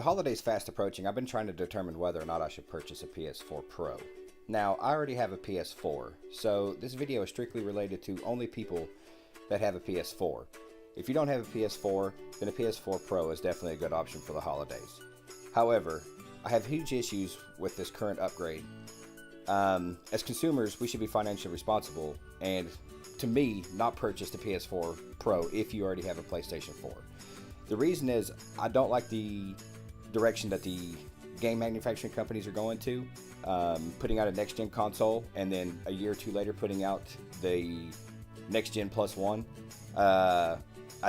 holidays fast approaching, I've been trying to determine whether or not I should purchase a PS4 Pro. Now, I already have a PS4, so this video is strictly related to only people that have a PS4. If you don't have a PS4, then a PS4 Pro is definitely a good option for the holidays. However, I have huge issues with this current upgrade. As consumers, we should be financially responsible, and to me, not purchase the PS4 Pro if you already have a PlayStation 4. The reason is, I don't like the direction that the game manufacturing companies are going to, putting out a next-gen console, and then a year or two later putting out the next-gen plus one. I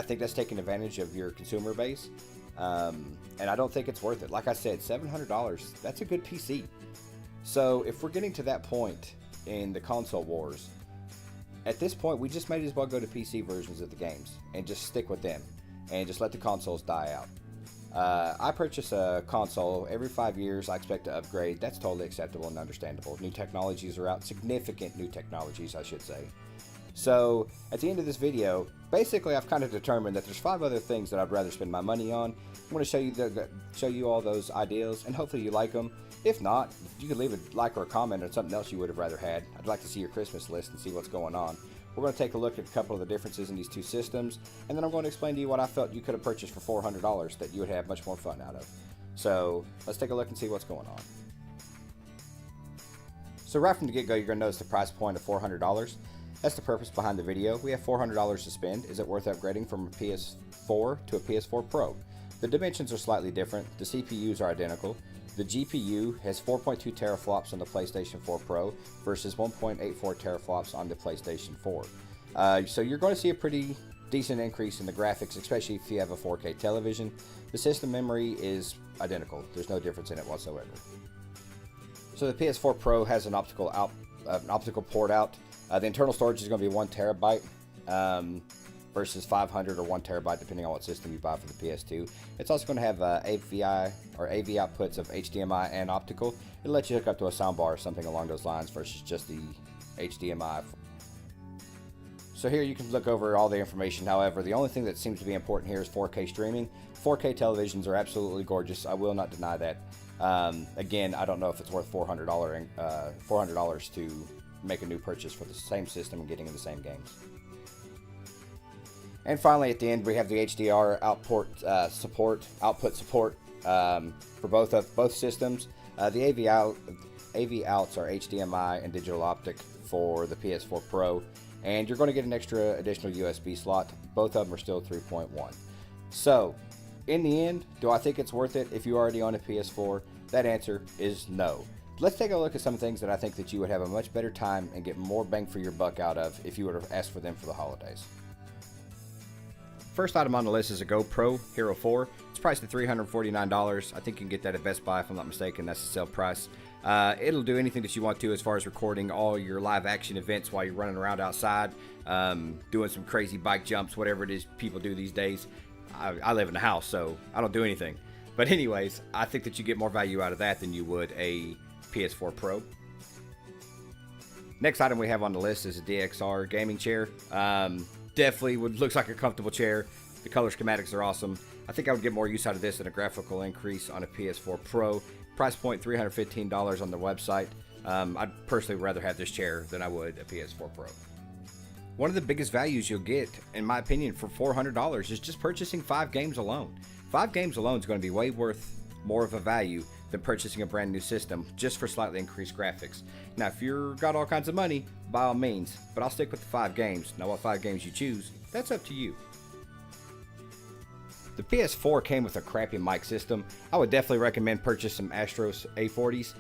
think that's taking advantage of your consumer base, and I don't think it's worth it. Like I said, $700, that's a good PC. So if we're getting to that point in the console wars, at this point we just might as well go to PC versions of the games and just stick with them and just let the consoles die out. I purchase a console every 5 years. I expect to upgrade. That's totally acceptable and understandable. New technologies are out, significant new technologies I should say. So at the end of this video, basically I've kind of determined that there's 5 other things that I'd rather spend my money on. I'm going to show you all those ideas, and hopefully you like them. If not, you can leave a like or a comment on something else you would have rather had. I'd like to see your Christmas list and see what's going on. We're going to take a look at a couple of the differences in these two systems, and then I'm going to explain to you what I felt you could have purchased for $400 that you would have much more fun out of. So let's take a look and see what's going on. So right from the get-go, you're going to notice the price point of $400. That's the purpose behind the video. We have $400 to spend. Is it worth upgrading from a PS4 to a PS4 Pro? The dimensions are slightly different. The CPUs are identical. The GPU has 4.2 teraflops on the PlayStation 4 Pro versus 1.84 teraflops on the PlayStation 4. So you're going to see a pretty decent increase in the graphics, especially if you have a 4K television. The system memory is identical. There's no difference in it whatsoever. So the PS4 Pro has an optical port out. The internal storage is going to be 1 terabyte versus 500 or 1 terabyte depending on what system you buy for the PS2. It's also going to have AV outputs of HDMI and optical. It'll let you hook up to a soundbar or something along those lines versus just the HDMI. So here you can look over all the information. However, the only thing that seems to be important here is 4K streaming. 4K televisions are absolutely gorgeous. I will not deny that. Again, I don't know if it's worth $400 to make a new purchase for the same system and getting in the same games. And finally, at the end, we have the HDR output support for both systems. The AV outs are HDMI and digital optic for the PS4 Pro, and you're going to get an additional USB slot. Both of them are still 3.1. So, in the end, do I think it's worth it if you already own a PS4? That answer is no. Let's take a look at some things that I think that you would have a much better time and get more bang for your buck out of if you would have asked for them for the holidays. First item on the list is a Gopro Hero4. It's priced at $349. I think you can get that at Best Buy if I'm not mistaken. That's the sale price. It'll do anything that you want to as far as recording all your live action events while you're running around outside, doing some crazy bike jumps, whatever it is people do these days. I live in a house, so I don't do anything. But anyways, I think that you get more value out of that than you would a PS4 Pro. Next item we have on the list is a DXR gaming chair. Definitely looks like a comfortable chair. The color schematics are awesome. I think I would get more use out of this than a graphical increase on a PS4 Pro. Price point $315 on the website. I'd personally rather have this chair than I would a PS4 Pro. One of the biggest values you'll get, in my opinion, for $400 is just purchasing 5 games alone. 5 games alone is going to be way worth more of a value than purchasing a brand new system just for slightly increased graphics. Now, if you've got all kinds of money, by all means, but I'll stick with the 5 games. Now, what 5 games you choose, that's up to you. The PS4 came with a crappy mic system. I would definitely recommend purchasing some Astros A40s.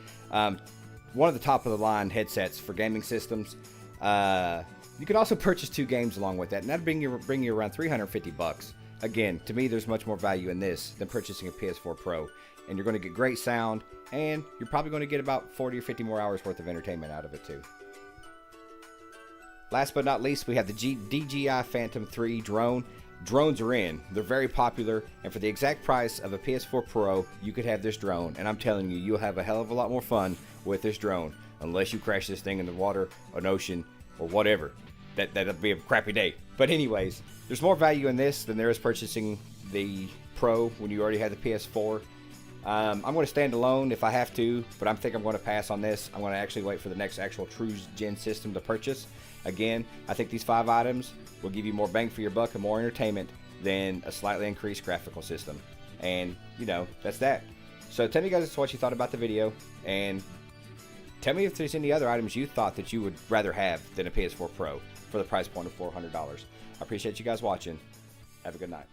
One of the top of the line headsets for gaming systems. You could also purchase 2 games along with that, and that'd bring you around $350. Again, to me, there's much more value in this than purchasing a PS4 Pro. And you're going to get great sound, and you're probably going to get about 40 or 50 more hours worth of entertainment out of it too. Last but not least, we have the DJI Phantom 3 drone. Drones are in. They're very popular, and for the exact price of a PS4 Pro, you could have this drone, and I'm telling you, you'll have a hell of a lot more fun with this drone, unless you crash this thing in the water, an ocean, or whatever. That'll be a crappy day. But anyways, there's more value in this than there is purchasing the Pro when you already have the PS4. I'm going to stand alone if I have to, but I think I'm going to pass on this. I'm going to actually wait for the next actual true gen system to purchase. Again, I think these 5 items will give you more bang for your buck and more entertainment than a slightly increased graphical system. And, you know, that's that. So tell me guys what you thought about the video, and tell me if there's any other items you thought that you would rather have than a PS4 Pro for the price point of $400. I appreciate you guys watching. Have a good night.